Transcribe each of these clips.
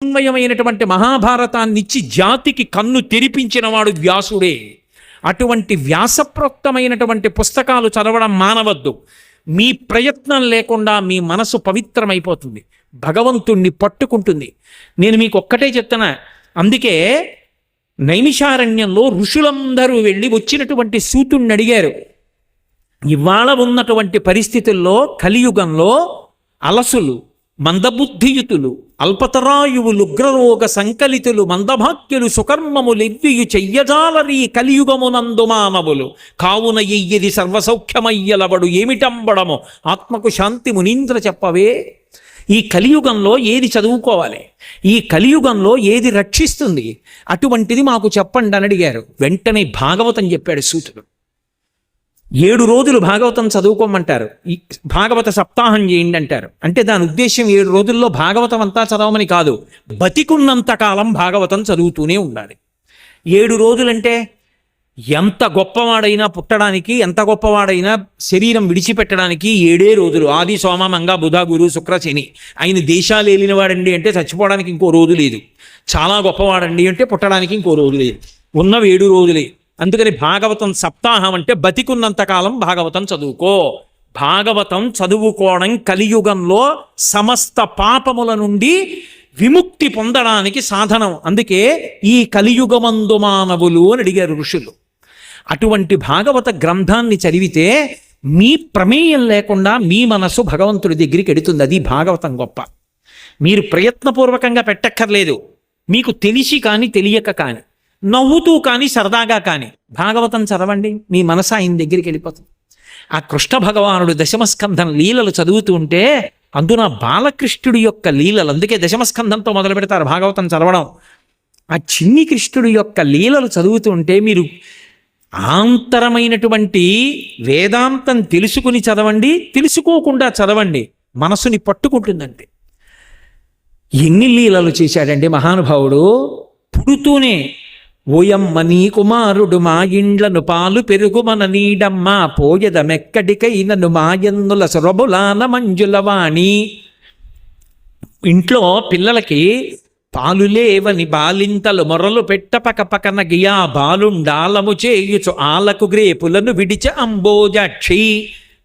రసోన్మయమైనటువంటి మహాభారతాన్నిచ్చి జాతికి కన్ను తెరిపించిన వాడు వ్యాసుడే. అటువంటి వ్యాసప్రోక్తమైనటువంటి పుస్తకాలు చదవడం మానవద్దు. మీ ప్రయత్నం లేకుండా మీ మనసు పవిత్రమైపోతుంది, భగవంతుణ్ణి పట్టుకుంటుంది. నేను మీకు ఒక్కటే చెప్తున్నా. అందుకే నైమిషారణ్యంలో ఋషులందరూ వెళ్ళి వచ్చినటువంటి సూతుణ్ణి అడిగారు, ఇవాళ ఉన్నటువంటి పరిస్థితుల్లో కలియుగంలో అలసులు, మందబుద్ధియుతులు, అల్పతరాయువులు, ఉగ్రరోగ సంకలితులు, మందభాగ్యులు, సుకర్మములెవ్వియు చెయ్యజాలరీ కలియుగమునందు మానవులు కావున ఎయ్యది సర్వసౌఖ్యమయ్యలవడు ఏమిటంబడము ఆత్మకు శాంతి మునీంద్ర చెప్పవే. ఈ కలియుగంలో ఏది చదువుకోవాలి, ఈ కలియుగంలో ఏది రక్షిస్తుంది, అటువంటిది మాకు చెప్పండి అని అడిగారు. వెంటనే భాగవతం చెప్పాడు సూతుడు. 7 రోజులు భాగవతం చదువుకోమంటారు, ఈ భాగవత సప్తాహం చేయండి అంటారు. అంటే దాని ఉద్దేశం 7 రోజుల్లో భాగవతం అంతా చదవమని కాదు, బతికున్నంతకాలం భాగవతం చదువుతూనే ఉండాలి. 7 రోజులంటే ఎంత గొప్పవాడైనా పుట్టడానికి, ఎంత గొప్పవాడైనా శరీరం విడిచిపెట్టడానికి 7 రోజులు. ఆది సోమ మంగ బుధ గురు శుక్ర శని. ఆయన దేశాలు ఏలినవాడండి అంటే చచ్చిపోవడానికి ఇంకో రోజు లేదు. చాలా గొప్పవాడండి అంటే పుట్టడానికి ఇంకో రోజు లేదు. ఉన్నవి 7 రోజులే. అందుకని భాగవతం సప్తాహం అంటే బతికున్నంతకాలం భాగవతం చదువుకో. భాగవతం చదువుకోవడం కలియుగంలో సమస్త పాపముల నుండి విముక్తి పొందడానికి సాధనం. అందుకే ఈ కలియుగమందు మానవులు అని అడిగారు ఋషులు. అటువంటి భాగవత గ్రంథాన్ని చదివితే మీ ప్రమేయం లేకుండా మీ మనసు భగవంతుడి దగ్గరికి ఎడుతుంది. అది భాగవతం గొప్ప. మీరు ప్రయత్నపూర్వకంగా పెట్టక్కర్లేదు. మీకు తెలిసి కానీ తెలియక కానీ, నవ్వుతూ కానీ సరదాగా కానీ భాగవతం చదవండి, మీ మనసు ఆయన దగ్గరికి వెళ్ళిపోతుంది. ఆ కృష్ణ భగవానుడు దశమస్కంధం లీలలు చదువుతూ ఉంటే అందున బాలకృష్ణుడి యొక్క లీలలు, అందుకే దశమస్కంధంతో మొదలు పెడతారు భాగవతం చదవడం. ఆ చిన్ని కృష్ణుడి యొక్క లీలలు చదువుతూ ఉంటే మీరు ఆంతరమైనటువంటి వేదాంతం తెలుసుకుని చదవండి, తెలుసుకోకుండా చదవండి, మనసుని పట్టుకుంటుందంటే. ఎన్ని లీలలు చేశాడండి మహానుభావుడు. పుడుతూనే ఓయమ్మ నీ కుమారుడు మా ఇండ్లను పాలు పెరుగు మన నీడమ్మ పోయదమెక్కడికైనను మాయన్నుల సొరబులాన మంజులవాణి. ఇంట్లో పిల్లలకి పాలు లేవని బాలింతలు మొరలు పెట్ట పకపకన గియా బాలుండాలము చేయుచు ఆలకు గ్రేపులను విడిచ అంబోజాక్షి.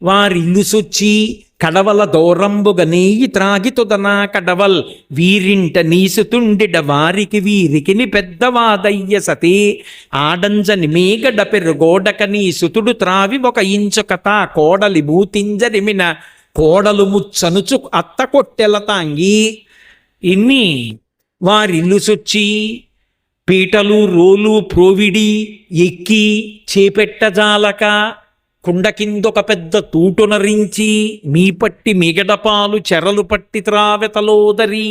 వారిల్లు సొచ్చి కడవల దూరంబుగ నెయ్యి త్రాగి తుదనా కడవల్ వీరింట నీసుతుండిడ వారికి వీరికిని పెద్దవాదయ్య సతి. ఆడంజని మీగడ పెరుగోడక నీ సుతుడు త్రావి 1 ఇంచు కథ కోడలి మూతింజరిమిన కోడలు ముచ్చనుచు అత్త కొట్టెల తాంగి. ఇన్ని వారిల్లు సొచ్చి పీటలు రోలు ప్రోవిడి ఎక్కి చేపెట్టజాలక కుండ కిందొక పెద్ద తూటునరించి మీ పట్టి మిగడపాలు చెరలు పట్టి త్రావెతలోదరి.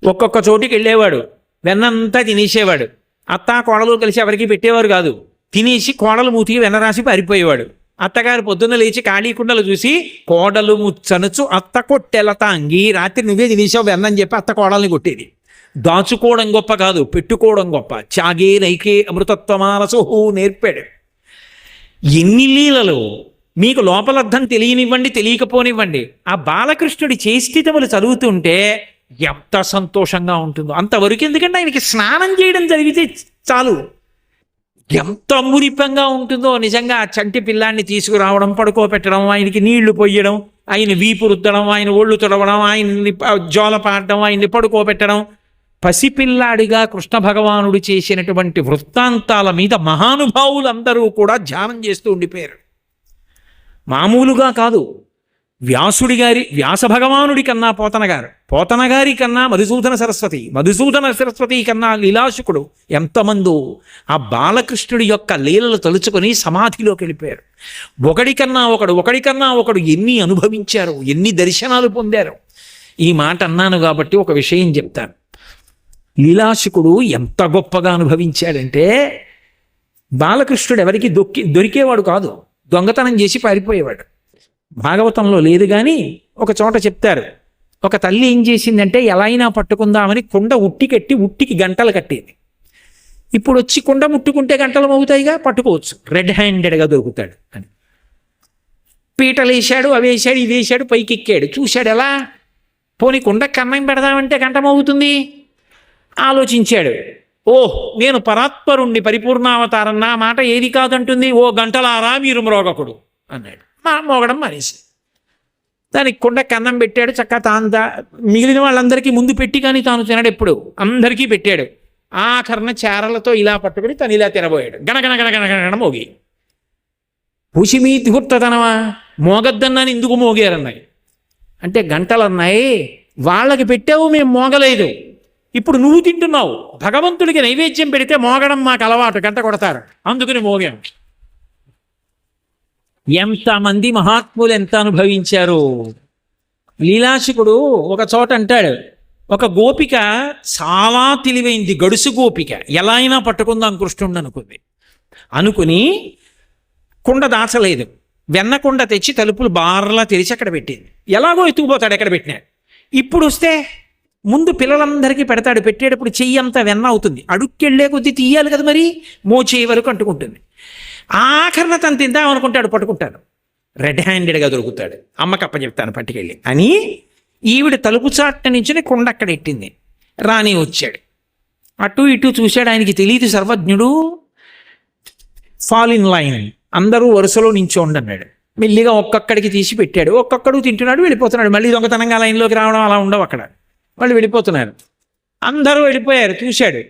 ఒక్కొక్క చోటికి వెళ్ళేవాడు, వెన్నంతా తినేసేవాడు. అత్త కోడలు కలిసి ఎవరికి పెట్టేవారు కాదు. తినేసి కోడలు మూతికి వెన్న రాసి పారిపోయేవాడు. అత్తగారు పొద్దున్న లేచి ఖాళీ కుండలు చూసి కోడలు ముచ్చనుచు అత్త కొట్టెల తాంగి. రాత్రి నువ్వే తినేసావు వెన్నని చెప్పి అత్త కోడల్ని కొట్టేది. దాచుకోవడం గొప్ప కాదు, పెట్టుకోవడం గొప్ప. చాగే నైకే అమృతత్వమానసోహు నేర్పాడు. ఎన్ని లీలలు. మీకు లోపలర్థం తెలియనివ్వండి, తెలియకపోనివ్వండి, ఆ బాలకృష్ణుడి చేష్టితములు చదువుతుంటే ఎంత సంతోషంగా ఉంటుందో. అంతవరకు ఎందుకంటే ఆయనకి స్నానం చేయడం జరిగితే చాలు, ఎంత మురిపంగా ఉంటుందో. నిజంగా ఆ చంటి పిల్లాన్ని తీసుకురావడం, పడుకోబెట్టడం, ఆయనకి నీళ్లు పొయ్యడం, ఆయన వీపు రుద్దడం, ఆయన ఒళ్ళు తుడవడం, ఆయన్ని జోల పాడడం, ఆయన్ని పడుకోబెట్టడం. పసిపిల్లాడిగా కృష్ణ భగవానుడు చేసినటువంటి వృత్తాంతాల మీద మహానుభావులందరూ కూడా ధ్యానం చేస్తూ ఉండిపోయారు. మామూలుగా కాదు. వ్యాస భగవానుడి కన్నా పోతన గారి కన్నా మధుసూదన సరస్వతి కన్నా లీలాశుకుడు, ఎంతమందో ఆ బాలకృష్ణుడి యొక్క లీలలు తలుచుకొని సమాధిలోకి వెళ్ళిపోయారు. ఒకడికన్నా ఒకడు ఎన్ని అనుభవించారు, ఎన్ని దర్శనాలు పొందారు. ఈ మాట అన్నాను కాబట్టి ఒక విషయం చెప్తాను. లీలాశుకుడు ఎంత గొప్పగా అనుభవించాడంటే, బాలకృష్ణుడు ఎవరికి దొరికేవాడు కాదు, దొంగతనం చేసి పారిపోయేవాడు. భాగవతంలో లేదు కానీ ఒక చోట చెప్తారు. ఒక తల్లి ఏం చేసిందంటే ఎలా అయినా పట్టుకుందామని కుండ ఉట్టికి గంటలు కట్టేది. ఇప్పుడు వచ్చి కుండ ముట్టుకుంటే గంటలు మోగుతాయిగా, పట్టుకోవచ్చు, రెడ్ హ్యాండెడ్గా దొరుకుతాడు అని. పీటలు వేసాడు, అవి వేసాడు, ఇది వేసాడు, పైకి ఎక్కాడు, చూశాడు ఎలా పోనీ కుండకి అన్నం పెడదామంటే కంఠమవుతుంది. ఆలోచించాడు, ఓహ్ నేను పరాత్పరుణ్ణి, పరిపూర్ణావతారం, నా మాట ఏది కాదంటుంది. ఓ గంటలారా మీరు మ్రోగకుడు అన్నాడు. మోగడం మానేసి దానికి కుండకి అన్నం పెట్టాడు. చక్కగా మిగిలిన వాళ్ళందరికీ ముందు పెట్టి కానీ తాను తినడు, ఎప్పుడు అందరికీ పెట్టాడు. ఆఖరణ చారలతో ఇలా పట్టుకుని తను ఇలా తినబోయాడు. గణగణ గణగణ గణ మోగి. పుషిమీ ధూర్తతనమా, మోగద్దన్నాను ఎందుకు మోగారన్నాయి అంటే, గంటలు అన్నాయి వాళ్ళకి పెట్టావు, మేము మోగలేదు, ఇప్పుడు నువ్వు తింటున్నావు, భగవంతుడికి నైవేద్యం పెడితే మోగడం మాకు అలవాటు, గంట కొడతారు, అందుకని మోగాం. ఎంతమంది మహాత్ములు ఎంత అనుభవించారు. లీలాశకుడు ఒక చోట అంటాడు, ఒక గోపిక చాలా తెలివైంది, గడుసు గోపిక, ఎలా అయినా పట్టుకుందాం కృష్ణుడు అనుకుని కుండ దాచలేదు, వెన్నకుండ తెచ్చి తలుపులు బార్లా తెరిచి అక్కడ పెట్టింది. ఎలాగో ఎత్తుకుపోతాడు ఎక్కడ పెట్టినాడు. ఇప్పుడు వస్తే ముందు పిల్లలందరికీ పెడతాడు, పెట్టేటప్పుడు చెయ్యి అంతా వెన్న అవుతుంది, అడుక్కెళ్ళే కొద్దీ తీయాలి కదా, మరి మోచేయి వరకు అంటుకుంటుంది. ఆఖరణ తను తిందాం అనుకుంటాడు, పట్టుకుంటాడు, రెడ్ హ్యాండెడ్గా దొరుకుతాడు. అమ్మకి అప్పచెప్తాను పట్టుకెళ్ళి అని ఈవిడ తలుపు చాట్ట నుంచి కుండ అక్కడ ఎట్టింది. రాని వచ్చాడు, అటు ఇటు చూశాడు, ఆయనకి తెలియదు సర్వజ్ఞుడు. ఫాల్ ఇన్ లైన్, అందరూ వరుసలో నించోండి అన్నాడు. మెల్లిగా ఒక్కొక్కడికి తీసి పెట్టాడు, ఒక్కొక్కడు తింటున్నాడు, వెళ్ళిపోతున్నాడు. మళ్ళీ దొంగతనంగా లైన్లోకి రావడం అలా ఉండవు అక్కడ, వాళ్ళు వెళ్ళిపోతున్నారు. అందరూ వెళ్ళిపోయారు, చూశాడు.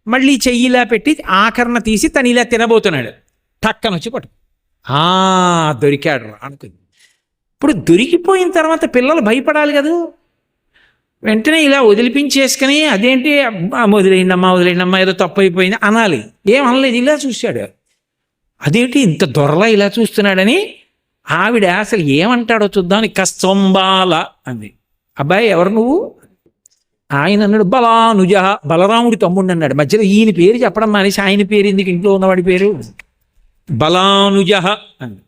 మళ్ళీ చెయ్యిలా పెట్టి ఆఖరణ తీసి తను ఇలా తినబోతున్నాడు. టక్కన వచ్చి పట్టు, దొరికాడు అనుకుంది. ఇప్పుడు దొరికిపోయిన తర్వాత పిల్లలు భయపడాలి కదా, వెంటనే ఇలా వదిలిపించేసుకుని అదేంటి వదిలేయండమ్మా ఏదో తప్పు అయిపోయింది అనాలి. ఏమనలేదు, ఇలా చూశాడు. అదేంటి ఇంత దొరలా ఇలా చూస్తున్నాడని ఆవిడ అసలు ఏమంటాడో చూద్దామని కస్తంబాల అంది. అబ్బాయి ఎవరు నువ్వు? ఆయన అన్నాడు బలానుజ, బలరాముడి తమ్ముడు అన్నాడు. మధ్యలో ఈయన పేరు చెప్పడం మానేసి ఆయన పేరు ఎందుకు, ఇంట్లో ఉన్నవాడి పేరు బలానుజ అంది.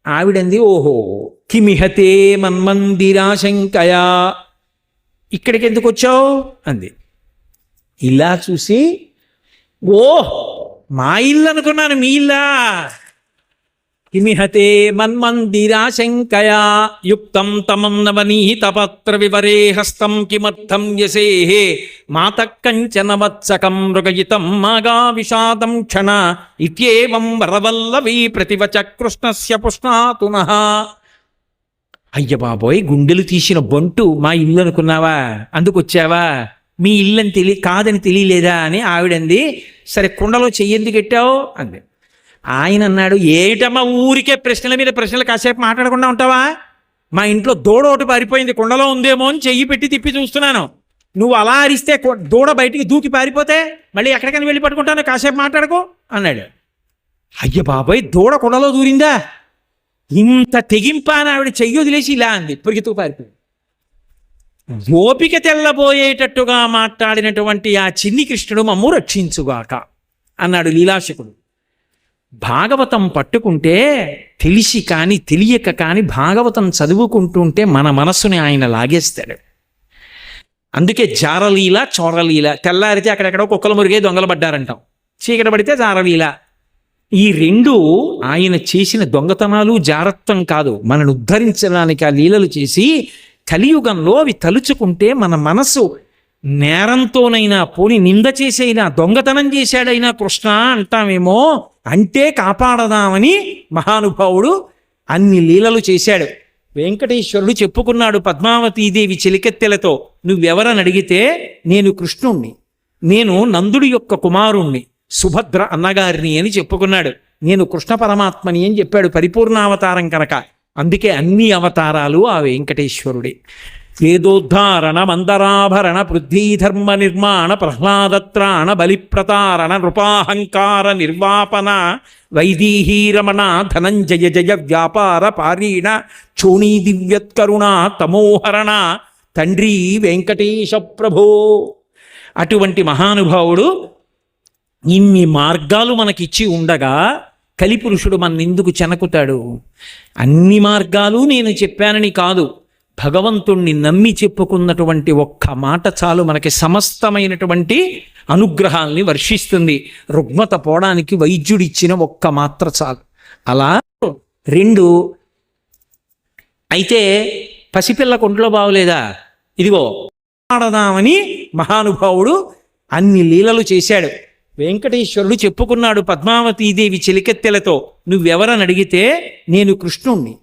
ఆవిడంది, ఓహో కిమిహతే మన్మందిరాశంకయా, ఇక్కడికి ఎందుకు వచ్చావు అంది. ఇలా చూసి, ఓ మా ఇల్లు అనుకున్నాను, మీ ఇల్లా? కిమిహతే మన్మందిరాశంకయా యుక్తం తమన్నవనీతపత్ర వివరే హస్తం కిమర్థం యసేహే మాత కంచన వత్సకం మృగయితం మాగా విషాదం క్షణ ఇత్యేవం వరవల్లవీ ప్రతివచ కృష్ణస్య పుష్ణాతునః. అయ్య బాబోయ్, గుండెలు తీసిన బొంటు, మా ఇల్లు అనుకున్నావా, అందుకొచ్చావా, మీ ఇల్లని కాదని తెలియలేదా అని ఆవిడంది. సరే కుండలో చెయ్యెందుకు పెట్టావు అంది. ఆయన అన్నాడు, ఏటమ్మా ఊరికే ప్రశ్నల మీద ప్రశ్నలు, కాసేపు మాట్లాడకుండా ఉంటావా? మా ఇంట్లో దూడ ఒకటి పారిపోయింది, కుండలో ఉందేమో అని చెయ్యి పెట్టి తిప్పి చూస్తున్నాను. నువ్వు అలా అరిస్తే దూడ బయటికి దూకి పారిపోతే మళ్ళీ ఎక్కడికైనా వెళ్ళి పట్టుకుంటాను, కాసేపు మాట్లాడుకో అన్నాడు. అయ్య బాబాయ్, దూడ కుండలో దూరిందా, ఇంత తెగింప అని ఆవిడ చెయ్యి వదిలేసి ఇలా అంది, పరిగెత్తుకు పారిపోయింది. ఓపిక తెల్లబోయేటట్టుగా మాట్లాడినటువంటి ఆ చిన్ని కృష్ణుడు మమ్ము రక్షించుగాక అన్నాడు లీలాశకుడు. భాగవతం పట్టుకుంటే తెలిసి కానీ తెలియక కానీ భాగవతం చదువుకుంటుంటే మన మనస్సుని ఆయన లాగేస్తాడు. అందుకే జారలీల చోరలీల, తెల్లారితే అక్కడెక్కడో కుక్కలు మురిగే దొంగలు పడ్డారంటాం, చీకట పడితే జారలీల. ఈ రెండు ఆయన చేసిన దొంగతనాలు జారత్వం కాదు, మనను ఉద్ధరించడానికి ఆ లీలలు చేసి కలియుగంలో అవి తలుచుకుంటే మన మనసు నేరంతోనైనా పోని నింద చేసైనా దొంగతనం చేశాడైనా కృష్ణ అంటామేమో, అంటే కాపాడదామని మహానుభావుడు అన్ని లీలలు చేశాడు. వెంకటేశ్వరుడు చెప్పుకున్నాడు పద్మావతీదేవి చెలికెత్తెలతో, నువ్వెవరని అడిగితే నేను కృష్ణుణ్ణి, నేను నందుడి యొక్క కుమారుణ్ణి, సుభద్ర అన్నగారిని అని చెప్పుకున్నాడు. నేను కృష్ణ పరమాత్మని అని చెప్పాడు, పరిపూర్ణావతారం కనుక. అందుకే అన్ని అవతారాలు ఆ వెంకటేశ్వరుడే. వేదోద్ధారణ మందరాభరణ పృథ్వీధర్మ నిర్మాణ ప్రహ్లాదత్రాణ బలిప్రతారణ నృపాహంకార నిర్వాపన వైదీహీరమణ ధనంజయ జయ వ్యాపార పారీణ చోణీ దివ్యత్కరుణ తమోహరణ తండ్రి వెంకటేశ ప్రభో. అటువంటి మహానుభావుడు ఇన్ని మార్గాలు మనకిచ్చి ఉండగా కలిపురుషుడు మన్నెందుకు చెనకుతాడు? అన్ని మార్గాలు నేను చెప్పానని కాదు, భగవంతుణ్ణి నమ్మి చెప్పుకున్నటువంటి ఒక్క మాట చాలు మనకి సమస్తమైనటువంటి అనుగ్రహాల్ని వర్షిస్తుంది. రుగ్మత పోవడానికి వైద్యుడిచ్చిన ఒక్క మాత్ర చాలు. అలా రెండు అయితే పసిపిల్ల కొంట్లో బాగోలేదా, ఇదిగో ఆడదామని మహానుభావుడు అన్ని లీలలు చేశాడు. వెంకటేశ్వరుడు చెప్పుకున్నాడు పద్మావతీదేవి చెలికెత్తెలతో, నువ్వెవరని అడిగితే నేను కృష్ణుణ్ణి,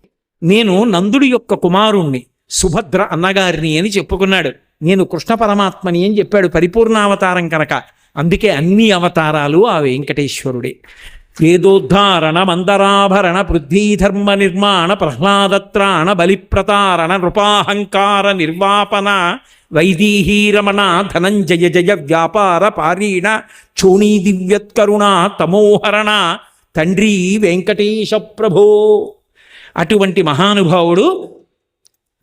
నేను నందుడి యొక్క కుమారుణ్ణి, సుభద్ర అన్నగారిని అని చెప్పుకున్నాడు. నేను కృష్ణ పరమాత్మని అని చెప్పాడు, పరిపూర్ణావతారం కనుక. అందుకే అన్ని అవతారాలు ఆ వెంకటేశ్వరుడే. వేదోద్ధారణ మందరాభరణ పృథ్వీధర్మ నిర్మాణ ప్రహ్లాదత్రాణ బలిప్రతారణ నృపాహంకార నిర్వాపన వైదీహీరమణ ధనంజయ జయ వ్యాపార పారీణ క్షోణీ దివ్యత్కరుణ తమోహరణ తండ్రి వెంకటేశ ప్రభో. అటువంటి మహానుభావుడు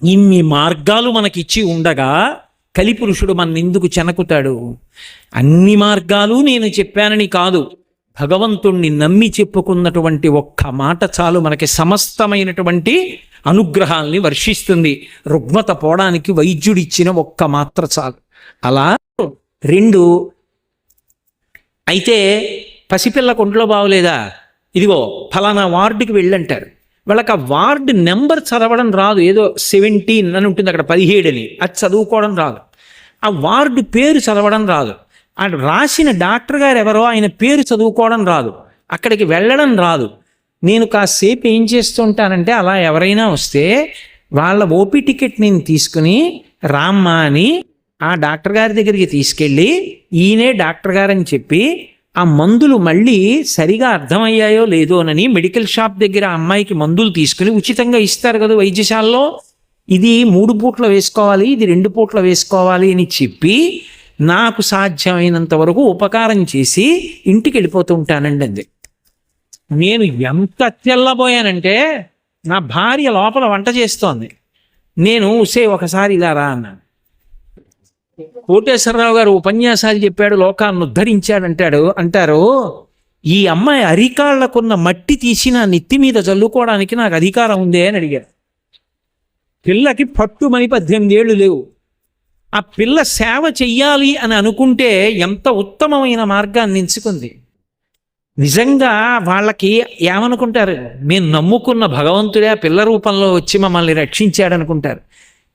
ఇన్ని మార్గాలు మనకిచ్చి ఉండగా కలిపురుషుడు మన్నెందుకు చెనకుతాడు? అన్ని మార్గాలు నేను చెప్పానని కాదు, భగవంతుణ్ణి నమ్మి చెప్పుకున్నటువంటి ఒక్క మాట చాలు మనకి సమస్తమైనటువంటి అనుగ్రహాల్ని వర్షిస్తుంది. రుగ్మత పోవడానికి వైద్యుడిచ్చిన ఒక్క మాత్ర చాలు. అలా 2 అయితే పసిపిల్ల కొంట్లో బాగోలేదా, ఇదిగో ఫలానా వార్డుకి వెళ్ళంటారు. వాళ్ళకి ఆ వార్డు నెంబర్ చదవడం రాదు, ఏదో 17 అని ఉంటుంది అక్కడ 17 అని, అది చదువుకోవడం రాదు. ఆ వార్డు పేరు చదవడం రాదు. ఆ రాసిన డాక్టర్ గారు ఎవరో ఆయన పేరు చదువుకోవడం రాదు, అక్కడికి వెళ్ళడం రాదు. నేను కాసేపు ఏం చేస్తుంటానంటే, అలా ఎవరైనా వస్తే వాళ్ళ ఓపీ టికెట్ నేను తీసుకుని రామ్మా అని ఆ డాక్టర్ గారి దగ్గరికి తీసుకెళ్ళి, ఈయనే డాక్టర్ గారని చెప్పి ఆ మందులు మళ్ళీ సరిగా అర్థమయ్యాయో లేదోనని మెడికల్ షాప్ దగ్గర ఆ అమ్మాయికి మందులు తీసుకుని ఉచితంగా ఇస్తారు కదా వైద్యశాలలో, ఇది 3 పూట్ల వేసుకోవాలి, ఇది 2 పూట్ల వేసుకోవాలి అని చెప్పి నాకు సాధ్యమైనంత వరకు ఉపకారం చేసి ఇంటికి వెళ్ళిపోతూ ఉంటానండి. అంది నేను ఎంత తెల్లబోయానంటే, నా భార్య లోపల వంట చేస్తోంది, నేను ఒకసారి ఇలా రా అన్నాను. కోటేశ్వరరావు గారు ఉపన్యాసాలు చెప్పాడు, లోకాన్ని అంటారు, ఈ అమ్మాయి అరికాళ్లకున్న మట్టి తీసి నా నెత్తి మీద చల్లుకోవడానికి నాకు అధికారం ఉందే అని అడిగారు. పిల్లకి పట్టుమని 18 ఏళ్ళు లేవు. ఆ పిల్ల సేవ చెయ్యాలి అని అనుకుంటే ఎంత ఉత్తమమైన మార్గాన్ని ఎంచుకుంది. నిజంగా వాళ్ళకి ఏమనుకుంటారు, మేము నమ్ముకున్న భగవంతుడే ఆ పిల్ల రూపంలో వచ్చి మమ్మల్ని రక్షించాడనుకుంటారు.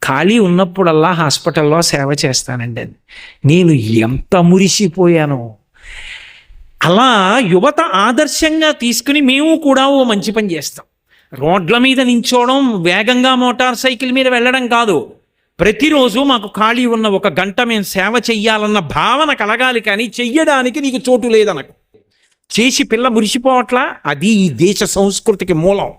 ఖాళీ ఉన్నప్పుడల్లా హాస్పిటల్లో సేవ చేస్తానండి అని. నేను ఎంత మురిసిపోయాను. అలా యువత ఆదర్శంగా తీసుకుని మేము కూడా ఓ మంచి పని చేస్తాం. రోడ్ల మీద నించోవడం, వేగంగా మోటార్ సైకిల్ మీద వెళ్ళడం కాదు. ప్రతిరోజు మాకు ఖాళీ ఉన్న 1 గంట మేము సేవ చెయ్యాలన్న భావన కలగాలి, కానీ చెయ్యడానికి నీకు చోటు లేదనకు. చేసి పిల్ల మురిసిపోవట్లా, అది ఈ దేశ సంస్కృతికి మూలం.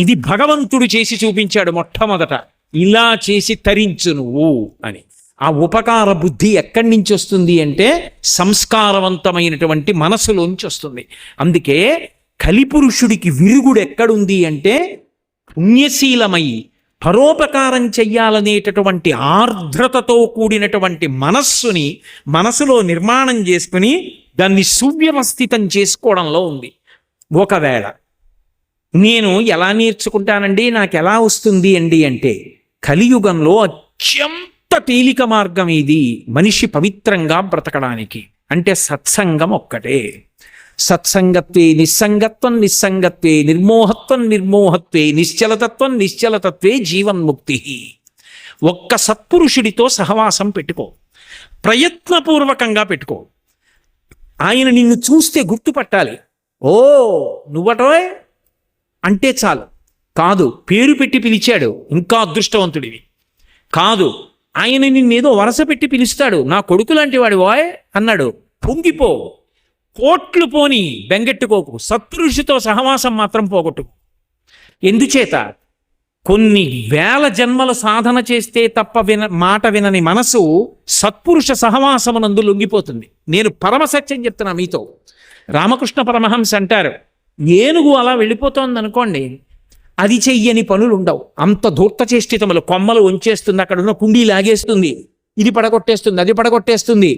ఇది భగవంతుడు చేసి చూపించాడు మొట్టమొదట, ఇలా చేసి తరించు నువ్వు అని. ఆ ఉపకార బుద్ధి ఎక్కడి నుంచి వస్తుంది అంటే సంస్కారవంతమైనటువంటి మనసులోంచి వస్తుంది. అందుకే కలిపురుషుడికి విరుగుడు ఎక్కడుంది అంటే పుణ్యశీలమై పరోపకారం చెయ్యాలనేటటువంటి ఆర్ద్రతతో కూడినటువంటి మనసులో నిర్మాణం చేసుకుని దాన్ని సువ్యవస్థితం చేసుకోవడంలో ఉంది. ఒకవేళ నేను ఎలా నేర్చుకుంటానండి, నాకు ఎలా వస్తుంది అంటే, కలియుగంలో అత్యంత తేలిక మార్గం ఇది మనిషి పవిత్రంగా బ్రతకడానికి అంటే సత్సంగం ఒక్కటే. సత్సంగత్వే నిస్సంగత్వం, నిస్సంగత్వే నిర్మోహత్వం, నిర్మోహత్వే నిశ్చలతత్వం, నిశ్చలతత్వే జీవన్ముక్తి. ఒక్క సత్పురుషుడితో సహవాసం పెట్టుకో, ప్రయత్నపూర్వకంగా పెట్టుకో. ఆయన నిన్ను చూస్తే గుర్తుపట్టాలి, ఓ నువ్వటోయ్ అంటే చాలు. కాదు పేరు పెట్టి పిలిచాడు, ఇంకా అదృష్టవంతుడివి. కాదు ఆయన నిన్నేదో వరస పెట్టి పిలుస్తాడు, నా కొడుకు లాంటి వాడి వాయ్ అన్నాడు, పొంగిపో. కోట్లు పోని బెంగెట్టుకోకు, సత్పురుషుతో సహవాసం మాత్రం పోగొట్టుకు. ఎందుచేత కొన్ని వేల జన్మల సాధన చేస్తే తప్ప మాట వినని మనసు సత్పురుష సహవాసమునందు లొంగిపోతుంది. నేను పరమసత్యం చెప్తున్నా మీతో. రామకృష్ణ పరమహంస అంటారు, ఏనుగు అలా వెళ్ళిపోతోంది అనుకోండి, అది చెయ్యని పనులు ఉండవు. అంత ధూర్త చేష్టితములు, కొమ్మలు వంచేస్తుంది, అక్కడ ఉన్న కుండీ లాగేస్తుంది, ఇది పడగొట్టేస్తుంది, అది పడగొట్టేస్తుంది.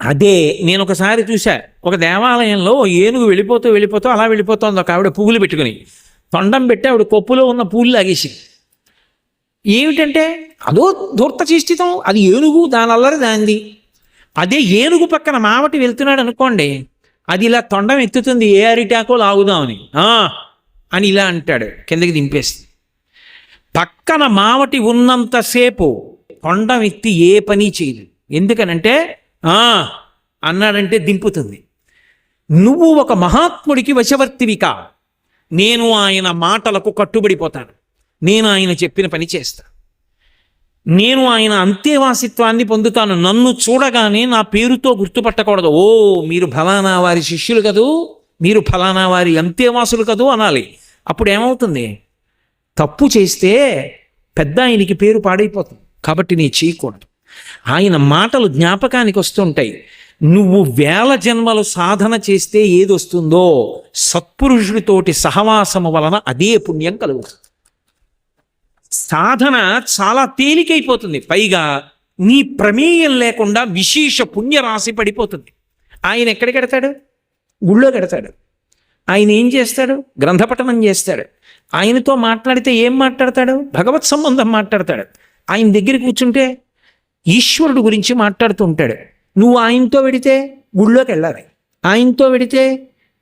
అదే నేను ఒకసారి చూశా, ఒక దేవాలయంలో ఏనుగు వెళ్ళిపోతూ అలా వెళ్ళిపోతుంది. ఒక ఆవిడ పువ్వులు పెట్టుకుని తొండం పెట్టి ఆవిడ కొప్పులో ఉన్న పూలు లాగేసి. ఏమిటంటే అదో ధూర్త చేష్టితం, అది ఏనుగు, దాని అల్లరి దాంది. అదే ఏనుగు పక్కన మావటి వెళ్తున్నాడు అనుకోండి, అది ఇలా తొండం ఎత్తుతుంది, ఏ అరిటాకో లాగుదామని అని ఇలా అంటాడు, కిందకి దింపేస్తుంది. పక్కన మావటి ఉన్నంతసేపు కొండం ఎత్తి ఏ పని చేయదు. ఎందుకనంటే అన్నాడంటే దింపుతుంది. నువ్వు ఒక మహాత్ముడికి వశవర్తివికా. నేను ఆయన మాటలకు కట్టుబడిపోతాను, నేను ఆయన చెప్పిన పని చేస్తాను, నేను ఆయన అంతేవాసిత్వాన్ని పొందుతాను. నన్ను చూడగానే నా పేరుతో గుర్తుపట్టకూడదు. ఓ మీరు ఫలానా వారి శిష్యులు కదూ, మీరు ఫలానా వారి అంతేవాసులు కదూ అనాలి. అప్పుడు ఏమవుతుంది? తప్పు చేస్తే పెద్ద ఆయనకి పేరు పాడైపోతుంది. కాబట్టి నేను చేయకూడదు. ఆయన మాటలు జ్ఞాపకానికి వస్తుంటాయి. నువ్వు 1000 జన్మలు సాధన చేస్తే ఏది వస్తుందో సత్పురుషుడితోటి సహవాసము వలన అదే పుణ్యం కలుగుతుంది. సాధన చాలా తేలికైపోతుంది. పైగా నీ ప్రమేయం లేకుండా విశేష పుణ్యరాశి పడిపోతుంది. ఆయన ఎక్కడికి ఎడతాడు? గుళ్ళో కడతాడు. ఆయన ఏం చేస్తాడు? గ్రంథపఠనం చేస్తాడు. ఆయనతో మాట్లాడితే ఏం మాట్లాడతాడు? భగవత్ సంబంధం మాట్లాడతాడు. ఆయన దగ్గర కూర్చుంటే ఈశ్వరుడు గురించి మాట్లాడుతూ ఉంటాడు. నువ్వు ఆయనతో వెడితే గుళ్ళోకి వెళ్ళాలి, ఆయనతో వెడితే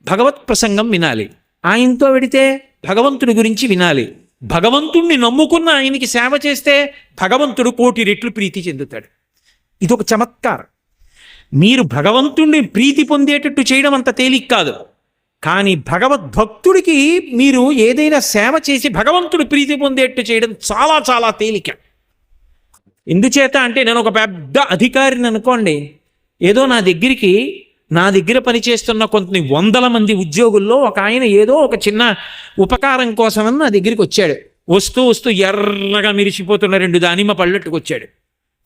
భగవత్ ప్రసంగం వినాలి, ఆయనతో వెడితే భగవంతుడి గురించి వినాలి. భగవంతుణ్ణి నమ్ముకున్న ఆయనకి సేవ చేస్తే భగవంతుడు 1,000,000 రెట్లు ప్రీతి చెందుతాడు. ఇదొక చమత్కారం. మీరు భగవంతుణ్ణి ప్రీతి పొందేటట్టు చేయడం అంత తేలిక కాదు. కానీ భగవద్భక్తుడికి మీరు ఏదైనా సేవ చేసి భగవంతుడు ప్రీతి పొందేట్టు చేయడం చాలా చాలా తేలిక. ఎందుచేత అంటే నేను ఒక పెద్ద అధికారిని అనుకోండి, ఏదో నా దగ్గర పనిచేస్తున్న కొన్ని 100 మంది ఉద్యోగుల్లో ఒక ఆయన ఏదో ఒక చిన్న ఉపకారం కోసమని నా దగ్గరికి వచ్చాడు. వస్తూ ఎర్రగా మిరిచిపోతున్న 2 దానిమ్మ పళ్ళు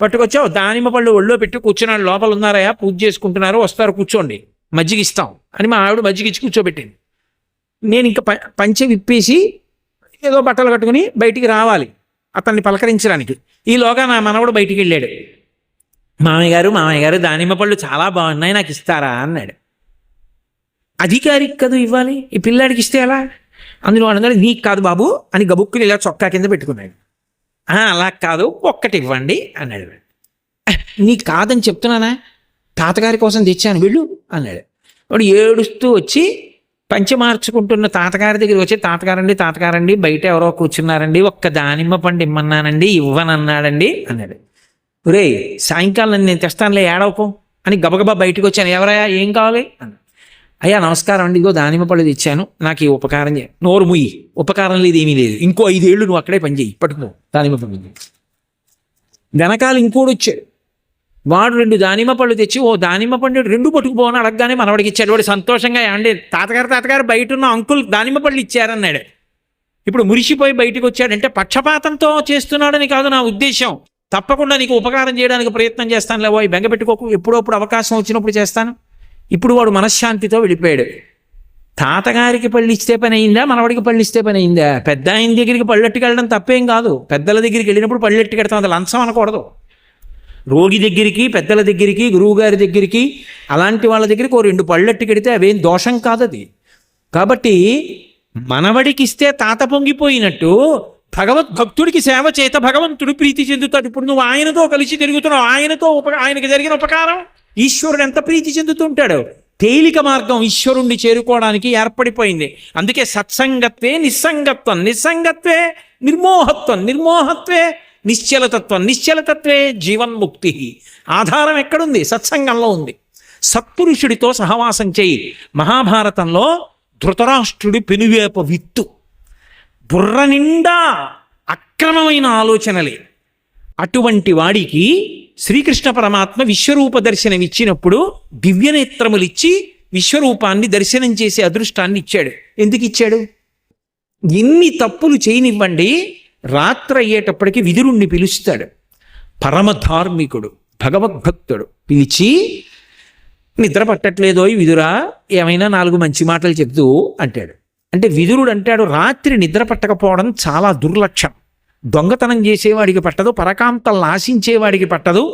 పట్టుకొచ్చావు. దానిమ్మ పళ్ళు ఒళ్ళో పెట్టి కూర్చున్నాడు. లోపల ఉన్నారయా, పూజ చేసుకుంటున్నారు, వస్తారు, కూర్చోండి, మజ్జిగ ఇస్తాం అని మా ఆవిడ మజ్జిగ ఇచ్చి కూర్చోబెట్టింది. నేను ఇంకా పంచె విప్పేసి ఏదో బట్టలు కట్టుకుని బయటికి రావాలి అతన్ని పలకరించడానికి. ఈలోగా నా మనవడు బయటికి వెళ్ళాడు. మామయ్య గారు దానిమ్మ పళ్ళు చాలా బాగున్నాయి, నాకు ఇస్తారా అన్నాడు. అధికారికి కదా ఇవ్వాలి, ఈ పిల్లాడికి ఇస్తే ఎలా? అందులో అన్నాడు, నీకు కాదు బాబు అని గబుక్కుని ఇలా చొక్కా కింద పెట్టుకున్నాడు. అలా కాదు, ఒక్కటి ఇవ్వండి అన్నాడు. నీకు కాదని చెప్తున్నానా, తాతగారి కోసం తెచ్చాను వెళ్ళు అన్నాడు. వాడు ఏడుస్తూ వచ్చి పంచె మార్చుకుంటున్న తాతగారి దగ్గరికి వచ్చి, తాతగారండి బయట ఎవరో కూర్చున్నారండి, ఒక్క దానిమ్మ పండు ఇమ్మన్నానండి, ఇవ్వనన్నాడండి అన్నాడు. ఒరేయ్ సాయంకాలం నేను తెస్తానులే, ఏడవకు అని గబగబా బయటకు వచ్చాను. ఎవరయ్యా, ఏం కావాలి అన్న. అయ్యా నమస్కారం అండి, ఇదిగో దానిమ్మ పళ్ళు తెచ్చాను, నాకు ఈ ఉపకారం చేయి. నోరు ముయ్యి, ఉపకారం లేదు ఏమీ లేదు, ఇంకో 5 ఏళ్ళు నువ్వు అక్కడే పని చేయి, పట్టుకో దానిమ్మ పళ్ళు. వెనకాల ఇంకోడు వచ్చాడు. వాడు 2 దానిమ్మ పళ్ళు తెచ్చి, ఓ దానిమ్మ పండు 2 పట్టుకుపోని అడగగానే మనవాడికి ఇచ్చాడు. వాడు సంతోషంగా, అండి తాతగారు బయట ఉన్న అంకుల్ దానిమ్మ పళ్ళు ఇచ్చారన్నాడు. ఇప్పుడు మురిసిపోయి బయటకు వచ్చాడంటే పక్షపాతంతో చేస్తున్నాడని కాదు నా ఉద్దేశం. తప్పకుండా నీకు ఉపకారం చేయడానికి ప్రయత్నం చేస్తాను, లేవో బెంగ పెట్టుకోకు, ఎప్పుడప్పుడు అవకాశం వచ్చినప్పుడు చేస్తాను. ఇప్పుడు వాడు మనశ్శాంతితో వెళ్ళిపోయాడు. తాతగారికి పళ్ళు ఇస్తే పని అయిందా, మనవాడికి పళ్ళు ఇస్తే పని అయిందా? పెద్ద ఆయన దగ్గరికి పళ్ళెట్టుకెళ్ళడం తప్పేం కాదు. పెద్దల దగ్గరికి వెళ్ళినప్పుడు పళ్ళెట్టుకెడతాం, అది లంచం అనకూడదు. రోగి దగ్గరికి, పెద్దల దగ్గరికి, గురువుగారి దగ్గరికి, అలాంటి వాళ్ళ దగ్గరికి 2 పళ్ళెట్టుకెడితే అవేం దోషం కాదు అది. కాబట్టి మనవడికి ఇస్తే తాత పొంగిపోయినట్టు భగవద్భక్తుడికి సేవ చేత భగవంతుడు ప్రీతి చెందుతాడు. ఇప్పుడు నువ్వు ఆయనతో కలిసి తిరుగుతున్నావు, ఆయనకి జరిగిన ఉపకారం ఈశ్వరుడు ఎంత ప్రీతి చెందుతుంటాడు. తేలిక మార్గం ఈశ్వరుణ్ణి చేరుకోవడానికి ఏర్పడిపోయింది. అందుకే సత్సంగత్వే నిస్సంగత్వం, నిస్సంగత్వే నిర్మోహత్వం, నిర్మోహత్వే నిశ్చలతత్వే జీవన్ముక్తి. ఆధారం ఎక్కడుంది? సత్సంగంలో ఉంది. సత్పురుషుడితో సహవాసం చేయి. మహాభారతంలో ధృతరాష్ట్రుడి పెనువేప విత్తు, బుర్ర నిండా అక్రమమైన ఆలోచనలే. అటువంటి వాడికి శ్రీకృష్ణ పరమాత్మ విశ్వరూప దర్శనం ఇచ్చినప్పుడు దివ్యనేత్రములిచ్చి విశ్వరూపాన్ని దర్శనం చేసే అదృష్టాన్ని ఇచ్చాడు. ఎందుకు ఇచ్చాడు? ఎన్ని తప్పులు చేయనివ్వండి, రాత్రి అయ్యేటప్పటికి విదురుణ్ణి పిలుస్తాడు. పరమధార్మికుడు, భగవద్భక్తుడు. పిలిచి, నిద్ర పట్టట్లేదోయ్ విదురా, ఏమైనా 4 మంచి మాటలు చెప్తూ అంటాడు. అంటే విదురుడు అంటాడు, రాత్రి నిద్ర పట్టకపోవడం చాలా దుర్లక్షణం. దొంగతనం చేసేవాడికి పట్టదు, పరకాంతలను ఆశించేవాడికి పట్టదు,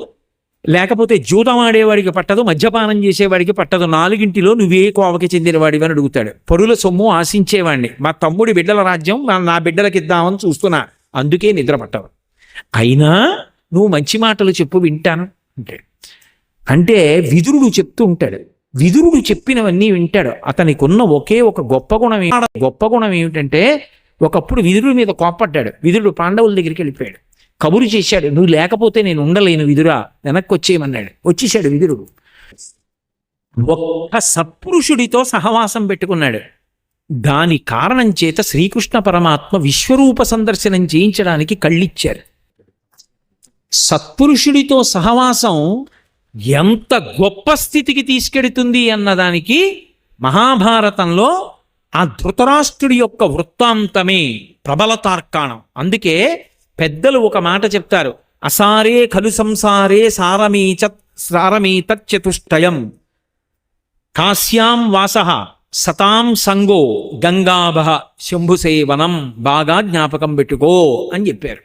లేకపోతే జూదం ఆడేవాడికి పట్టదు, మద్యపానం చేసేవాడికి పట్టదు. 4ంటిలో నువ్వే కోవకి చెందినవాడివి అని అడుగుతాడు. పరుల సొమ్ము ఆశించేవాడిని, మా తమ్ముడి బిడ్డల రాజ్యం నా బిడ్డలకి ఇద్దామని చూస్తున్నా, అందుకే నిద్ర పట్టవు. అయినా నువ్వు మంచి మాటలు చెప్పు, వింటాను అంటాడు. అంటే విదురుడు చెప్తూ ఉంటాడు. విదురుడు చెప్పినవన్నీ వింటాడు. అతనికి ఉన్న ఒకే ఒక గొప్ప గుణం ఏమిటంటే ఒకప్పుడు విదురుడి మీద కోప్పడ్డాడు. విదురుడు పాండవుల దగ్గరికి వెళ్ళిపోయాడు. కబురు చేశాడు, నువ్వు లేకపోతే నేను ఉండలేను విదురా, వెనక్కి వచ్చేయమన్నాడు. వచ్చేసాడు విదురుడు. ఒక్క సత్పురుషుడితో సహవాసం పెట్టుకున్నాడు. దాని కారణం చేత శ్రీకృష్ణ పరమాత్మ విశ్వరూప సందర్శనం చేయించడానికి కళ్ళిచ్చారు. సత్పురుషుడితో సహవాసం ఎంత గొప్ప స్థితికి తీసుకెడుతుంది అన్నదానికి మహాభారతంలో ఆ ధృతరాష్ట్రుడి యొక్క వృత్తాంతమే ప్రబల తార్కాణం. అందుకే పెద్దలు ఒక మాట చెప్తారు, అసారే ఖలు సంసారే సారమీతత్ చతుష్టయం కాశ్యాం వాసః సతాం సంగో గంగాభ శంభుసేవనం. బాగా జ్ఞాపకం పెట్టుకో అని చెప్పారు.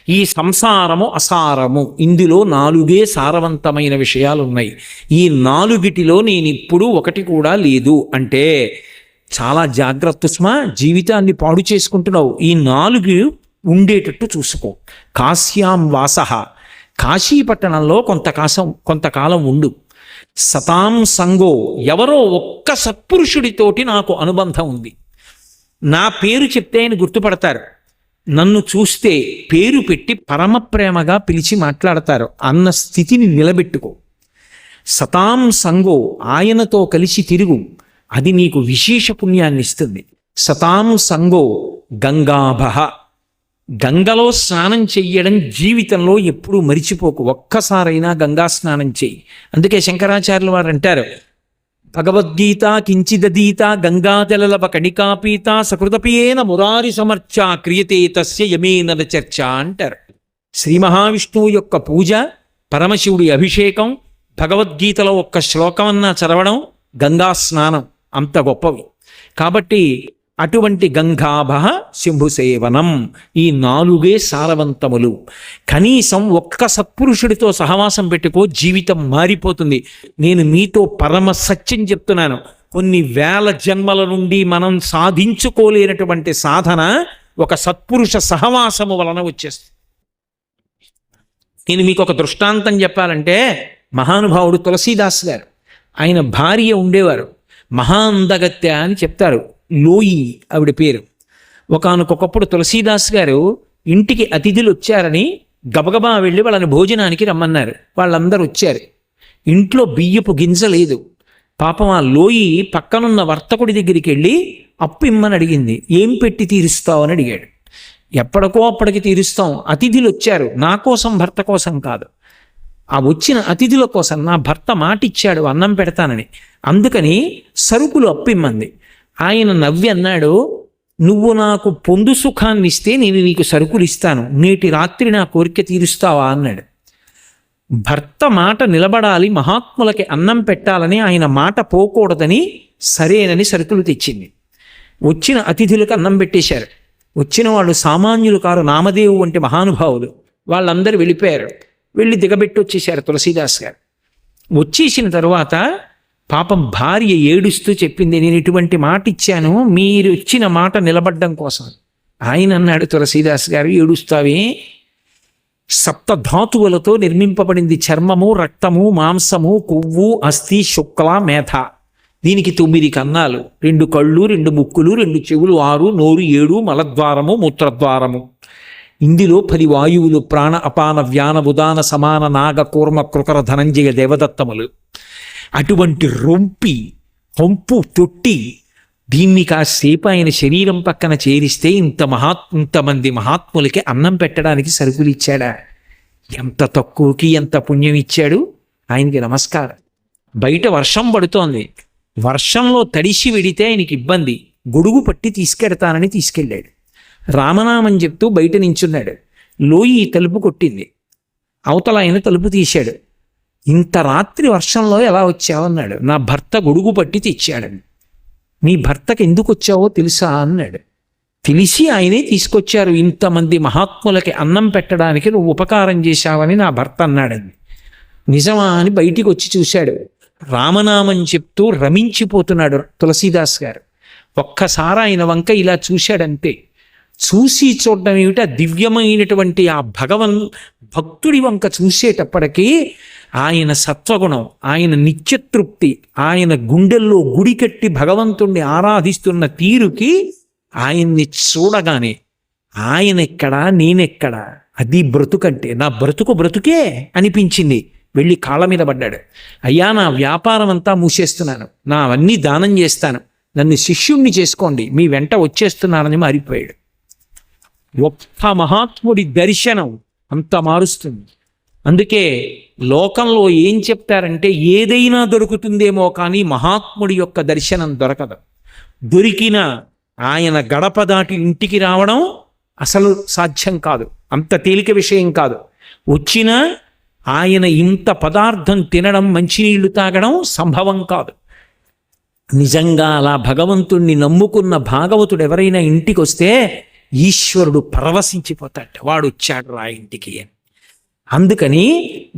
ఈ సంసారము అసారము, ఇందులో 4 సారవంతమైన విషయాలు ఉన్నాయి. ఈ 4 నేనిప్పుడు ఒకటి కూడా లేదు అంటే చాలా జాగ్రత్త సుమా, జీవితాన్ని పాడు చేసుకుంటున్నావు. ఈ 4 ఉండేటట్టు చూసుకో. కాశ్యాం వాసః, కాశీపట్టణంలో కొంతకాలం ఉండు. సతాం సంగో, ఎవరో ఒక్క సత్పురుషుడితోటి నాకు అనుబంధం ఉంది. నా పేరు చెప్తే ఆయన గుర్తుపడతారు, నన్ను చూస్తే పేరు పెట్టి పరమ ప్రేమగా పిలిచి మాట్లాడతారు అన్న స్థితిని నిలబెట్టుకో. సతాం సంగో, ఆయనతో కలిసి తిరుగు, అది నీకు విశేష పుణ్యాన్ని ఇస్తుంది. సతాం సంగో గంగాభ, గంగలో స్నానం చెయ్యడం జీవితంలో ఎప్పుడూ మరిచిపోకు. ఒక్కసారైనా గంగా స్నానం చెయ్యి. అందుకే శంకరాచార్యుల వారు అంటారు, భగవద్గీత కించిదీత గంగాజలలవ కణికాపీత సకృతపియేన మురారి సమర్చ క్రియతే తస్య యమేనర చర్చ అంటారు. శ్రీ మహావిష్ణువు యొక్క పూజ, పరమశివుడి అభిషేకం, భగవద్గీతలో ఒక్క శ్లోకమన్నా చదవడం, గంగా స్నానం అంత గొప్పవి. కాబట్టి అటువంటి గంగాభ శంభుసేవనం, ఈ 4 సారవంతములు. కనీసం ఒక్క సత్పురుషుడితో సహవాసం పెట్టుకో, జీవితం మారిపోతుంది. నేను మీతో పరమ సత్యం చెప్తున్నాను, కొన్ని వేల జన్మల నుండి మనం సాధించుకోలేనటువంటి సాధన ఒక సత్పురుష సహవాసము వలన వచ్చేస్తుంది. నేను మీకు ఒక దృష్టాంతం చెప్పాలంటే, మహానుభావుడు తులసీదాస్ గారు, ఆయన భార్య ఉండేవారు, మహా అందగత్య అని చెప్తారు, లోయి ఆవిడ పేరు. ఒకానొకప్పుడు తులసీదాస్ గారు ఇంటికి అతిథులు వచ్చారని గబగబా వెళ్ళి వాళ్ళని భోజనానికి రమ్మన్నారు. వాళ్ళందరూ వచ్చారు. ఇంట్లో బియ్యపు గింజ లేదు. పాపం ఆ లోయి పక్కనున్న వర్తకుడి దగ్గరికి వెళ్ళి అప్పు ఇమ్మని అడిగింది. ఏం పెట్టి తీరుస్తావు అని అడిగాడు. ఎప్పటికో అప్పటికి తీరుస్తాం, అతిథులు వచ్చారు, నా కోసం భర్త కోసం కాదు, ఆ వచ్చిన అతిథుల కోసం. నా భర్త మాటిచ్చాడు అన్నం పెడతానని, అందుకని సరుకులు అప్పిమ్మంది. ఆయన నవ్వి అన్నాడు, నువ్వు నాకు పొందు సుఖాన్ని ఇస్తే నేను నీకు సరుకులు ఇస్తాను, నేటి రాత్రి నా కోరిక తీరుస్తావా అన్నాడు. భర్త మాట నిలబడాలి, మహాత్ములకి అన్నం పెట్టాలని, ఆయన మాట పోకూడదని సరేనని సరుకులు తెచ్చింది. వచ్చిన అతిథులకు అన్నం పెట్టేశారు. వచ్చిన వాళ్ళు సామాన్యులు కారు, నామదేవు వంటి మహానుభావులు. వాళ్ళందరూ వెళ్ళిపోయారు. వెళ్ళి దిగబెట్టి వచ్చేశారు తులసీదాస్ గారు. వచ్చేసిన తరువాత పాపం భార్య ఏడుస్తూ చెప్పింది, నేను ఇటువంటి మాట ఇచ్చాను మీరు ఇచ్చిన మాట నిలబడ్డం కోసం. ఆయన అన్నాడు, తులసీదాస్ గారు ఏడుస్తావే, సప్తధాతువులతో నిర్మింపబడింది చర్మము, రక్తము, మాంసము, కొవ్వు, అస్థి, శుక్ల, మేధ. దీనికి 9 కన్నాలు, 2 కళ్ళు, 2 ముక్కులు, 2 చెవులు, 6 నోరు, 7 మలద్వారము, మూత్రద్వారము. ఇందులో 10 వాయువులు, ప్రాణ, అపాన, వ్యాన, ఉదాన, సమాన, నాగ, కూర్మ, కృకర, ధనంజయ, దేవదత్తములు. అటువంటి హొంపు తొట్టి దీన్ని కాసేపు ఆయన శరీరం పక్కన చేరిస్తే ఇంతమంది మహాత్ములకి అన్నం పెట్టడానికి సరుకులు ఇచ్చాడా? ఎంత తక్కువకి ఎంత పుణ్యం ఇచ్చాడు! ఆయనకి నమస్కారం. బయట వర్షం పడుతోంది, వర్షంలో తడిసి వెడితే ఆయనకి ఇబ్బంది, గొడుగు పట్టి తీసుకెళ్ళాడు. రామనామం చెప్తూ బయట నించున్నాడు. లోయి తలుపు కొట్టింది. అవతల ఆయన తలుపు తీశాడు. ఇంత రాత్రి వర్షంలో ఎలా వచ్చావన్నాడు. నా భర్త గొడుగు పట్టి తెచ్చాడని. నీ భర్తకి ఎందుకు వచ్చావో తెలుసా అన్నాడు. తెలిసి ఆయనే తీసుకొచ్చారు, ఇంతమంది మహాత్ములకి అన్నం పెట్టడానికి నువ్వు ఉపకారం చేశావని నా భర్త అన్నాడని. నిజమా అని బయటికి వచ్చి చూశాడు. రామనామం చెప్తూ రమించిపోతున్నాడు తులసీదాస్ గారు. ఒక్కసారి ఆయన వంక ఇలా చూశాడంతే. చూసి చూడడం ఏమిటి, ఆ దివ్యమైనటువంటి ఆ భక్తుడి వంక చూసేటప్పటికీ ఆయన సత్వగుణం, ఆయన నిత్యతృప్తి, ఆయన గుండెల్లో గుడి కట్టి భగవంతుణ్ణి ఆరాధిస్తున్న తీరుకి ఆయన్ని చూడగానే ఆయన ఎక్కడా నేనెక్కడా, అది బ్రతుకంటే, నా బ్రతుకు బ్రతుకే అనిపించింది. వెళ్ళి కాళ్ళ మీద పడ్డాడు. అయ్యా, నా వ్యాపారం అంతా మూసేస్తున్నాను, నా అవన్నీ దానం చేస్తాను, నన్ను శిష్యుణ్ణి చేసుకోండి, మీ వెంట వచ్చేస్తున్నానని మారిపోయాడు. ఒక్క మహాత్ముడి దర్శనం అంత మారుస్తుంది. అందుకే లోకంలో ఏం చెప్తారంటే, ఏదైనా దొరుకుతుందేమో కానీ మహాత్ముడి యొక్క దర్శనం దొరకదు. దొరికిన ఆయన గడప దాటి ఇంటికి రావడం అసలు సాధ్యం కాదు, అంత తేలిక విషయం కాదు. వచ్చినా ఆయన ఇంత పదార్థం తినడం, మంచినీళ్లు తాగడం సంభవం కాదు. నిజంగా అలా భగవంతుణ్ణి నమ్ముకున్న భాగవతుడు ఎవరైనా ఇంటికి వస్తే ఈశ్వరుడు పరవశించిపోతాడు, వాడు వచ్చాడు రా ఇంటికి అని. అందుకని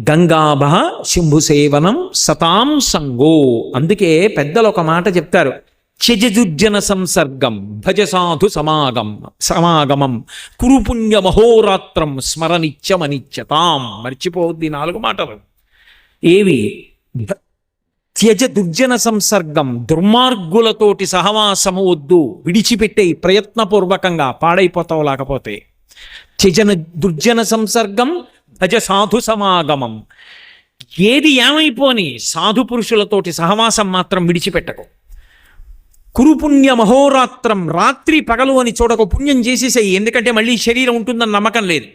గంగాభ శంభుసేవనం సతాం సంగో. అందుకే పెద్దలు ఒక మాట చెప్తారు, త్యజదుర్జన సంసర్గం భజ సాధు సమాగమం కురు పుణ్య మహోరాత్రం స్మరనిత్యమనిత్యతాం. మర్చిపోద్ది 4 మాటలు. ఏవి? త్యజ దుర్జన సంసర్గం, దుర్మార్గులతోటి సహవాసము వద్దు, విడిచిపెట్టే ప్రయత్నపూర్వకంగా, పాడైపోతావు లేకపోతే. త్యజన దుర్జన సంసర్గం భజ సాధు సమాగమం. ఏది ఏమైపోని సాధు పురుషులతోటి సహవాసం మాత్రం విడిచిపెట్టకు. కురుపుణ్య మహోరాత్రం, రాత్రి పగలు అని చూడకు, పుణ్యం చేసేసాయి, ఎందుకంటే మళ్ళీ శరీరం ఉంటుందని నమ్మకం లేదు.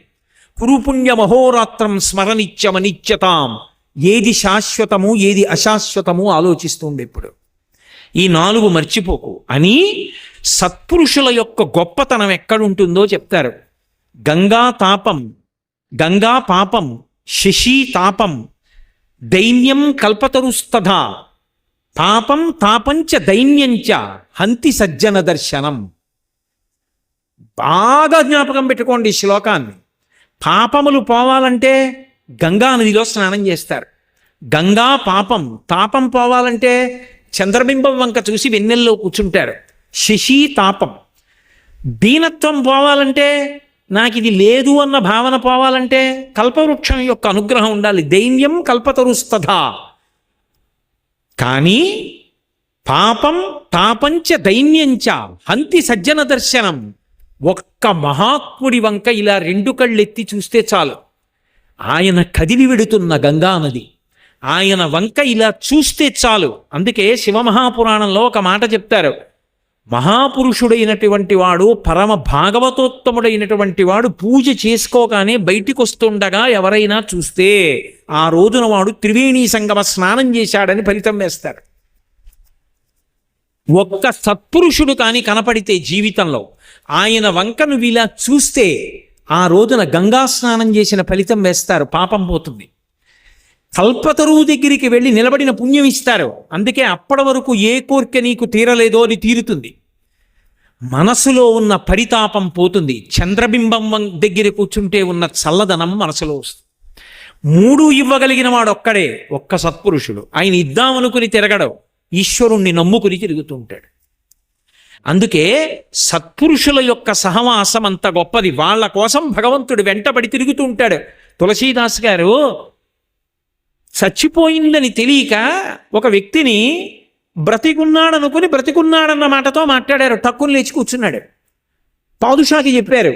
కురుపుణ్య మహోరాత్రం స్మరనిత్యమనిత్యతాం. ఏది శాశ్వతము ఏది అశాశ్వతము ఆలోచిస్తుంది ఇప్పుడు. ఈ 4 మర్చిపోకు అని సత్పురుషుల యొక్క గొప్పతనం ఎక్కడుంటుందో చెప్తారు. గంగా పాపం శశీ తాపం దైన్యం కల్పతరుస్తథా పాపం తాపంచ దైన్యంచ హంతి సజ్జన దర్శనం. బాగా జ్ఞాపకం పెట్టుకోండి ఈ శ్లోకాన్ని. పాపములు పోవాలంటే గంగా నదిలో స్నానం చేస్తారు. గంగా పాపం, తాపం పోవాలంటే చంద్రబింబం వంక చూసి వెన్నెల్లో కూర్చుంటారు. శశీ తాపం, దీనత్వం పోవాలంటే, నాకు ఇది లేదు అన్న భావన పోవాలంటే కల్పవృక్షం యొక్క అనుగ్రహం ఉండాలి. దైన్యం కల్పతరుస్తథా. కానీ పాపం తాపంచ దైన్యంచ హంతి సజ్జన దర్శనం. ఒక్క మహాత్ముడి వంక ఇలా 2 కళ్ళెత్తి చూస్తే చాలు, ఆయన కదిలి వెడుతున్న గంగానది, ఆయన వంక ఇలా చూస్తే చాలు. అందుకే శివమహాపురాణంలో ఒక మాట చెప్తారు, మహాపురుషుడైనటువంటి వాడు, పరమ భాగవతోత్తముడైనటువంటి వాడు పూజ చేసుకోగానే బయటికి వస్తుండగా ఎవరైనా చూస్తే ఆ రోజున వాడు త్రివేణీ సంగమ స్నానం చేశాడని ఫలితం వేస్తారు. ఒక్క సత్పురుషుడు కానీ కనపడితే జీవితంలో ఆయన వంకను ఇలా చూస్తే ఆ రోజున గంగా స్నానం చేసిన ఫలితం వేస్తారు, పాపం పోతుంది. కల్పతరువు దగ్గరికి వెళ్ళి నిలబడిన పుణ్యం ఇస్తారు. అందుకే అప్పటి వరకు ఏ కోరిక నీకు తీరలేదో అది తీరుతుంది. మనసులో ఉన్న పరితాపం పోతుంది. చంద్రబింబం దగ్గర కూర్చుంటే ఉన్న చల్లదనం మనసులో వస్తుంది. 3 ఇవ్వగలిగిన వాడు ఒక్కడే, ఒక్క సత్పురుషుడు. ఆయన ఇద్దామనుకుని తిరగడు, ఈశ్వరుణ్ణి నమ్ముకుని తిరుగుతూ ఉంటాడు. అందుకే సత్పురుషుల యొక్క సహవాసం అంత గొప్పది. వాళ్ళ కోసం భగవంతుడు వెంటబడి తిరుగుతూ ఉంటాడు. తులసీదాస్ గారు చచ్చిపోయిందని తెలియక ఒక వ్యక్తిని బ్రతికున్నాడనుకుని బ్రతికున్నాడన్న మాటతో మాట్లాడారు. టక్కుని లేచి కూర్చున్నాడు. పాదుషాకి చెప్పారు,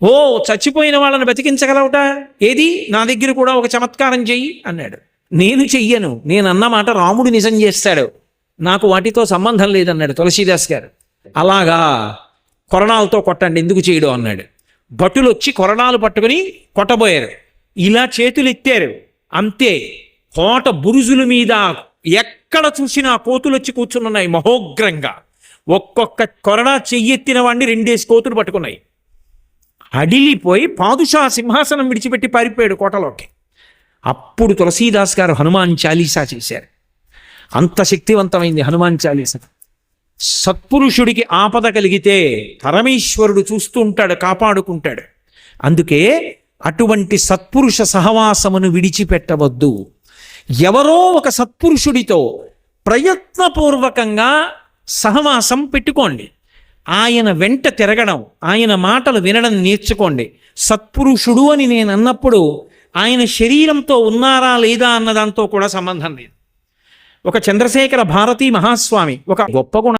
ఓ చచ్చిపోయిన వాళ్ళని బతికించగలవుట, ఏది నా దగ్గర కూడా ఒక చమత్కారం చెయ్యి అన్నాడు. నేను చెయ్యను, నేను అన్న మాట రాముడు నిజం చేస్తాడు, నాకు వాటితో సంబంధం లేదన్నాడు తులసీదాస్ గారు. అలాగా, కొరణాలతో కొట్టండి, ఎందుకు చేయడం అన్నాడు. భటులు వచ్చి కొరణాలు పట్టుకుని కొట్టబోయారు. ఇలా చేతులు ఎత్తారు, అంతే. కోట బురుజుల మీద ఎక్కడ చూసినా కోతులు వచ్చి కూర్చున్నాయి మహోగ్రంగా. ఒక్కొక్క కొరడా చెయ్యెత్తిన వాడిని 2 కోతులు పట్టుకున్నాయి. అడిలిపోయి పాదుషా సింహాసనం విడిచిపెట్టి పారిపోయాడు కోటలోకి. అప్పుడు తులసీదాస్ గారు హనుమాన్ చాలీసా చేశారు. అంత శక్తివంతమైంది హనుమాన్ చాలీసా. సత్పురుషుడికి ఆపద కలిగితే పరమేశ్వరుడు చూస్తూ ఉంటాడు, కాపాడుకుంటాడు. అందుకే అటువంటి సత్పురుష సహవాసమును విడిచిపెట్టవద్దు. ఎవరో ఒక సత్పురుషుడితో ప్రయత్నపూర్వకంగా సహవాసం పెట్టుకోండి. ఆయన వెంట తిరగడం, ఆయన మాటలు వినడం నేర్చుకోండి. సత్పురుషుడు అని నేను అన్నప్పుడు ఆయన శరీరంతో ఉన్నారా లేదా అన్నదాంతో కూడా సంబంధం లేదు. ఒక చంద్రశేఖర భారతీ మహాస్వామి ఒక గొప్ప గుణ